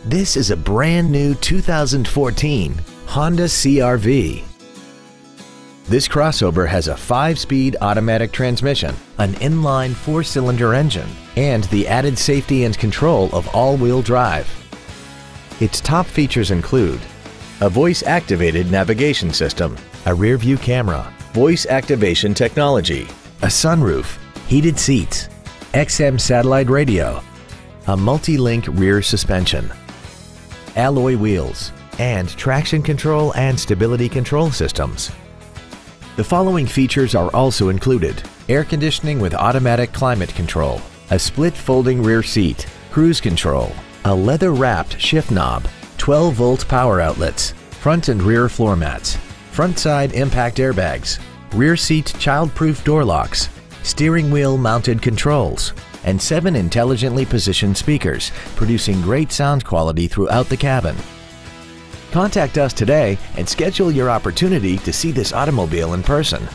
This is a brand new 2014 Honda CR-V. This crossover has a 5-speed automatic transmission, an inline 4-cylinder engine, and the added safety and control of all-wheel drive. Its top features include a voice-activated navigation system, a rear-view camera, voice activation technology, a sunroof, heated seats, XM satellite radio, a multi-link rear suspension, alloy wheels, and traction control and stability control systems. The following features are also included: air conditioning with automatic climate control, a split folding rear seat, cruise control, a leather-wrapped shift knob, 12-volt power outlets, front and rear floor mats, front side impact airbags, rear seat child-proof door locks, steering wheel mounted controls, and 7 intelligently positioned speakers, producing great sound quality throughout the cabin. Contact us today and schedule your opportunity to see this automobile in person.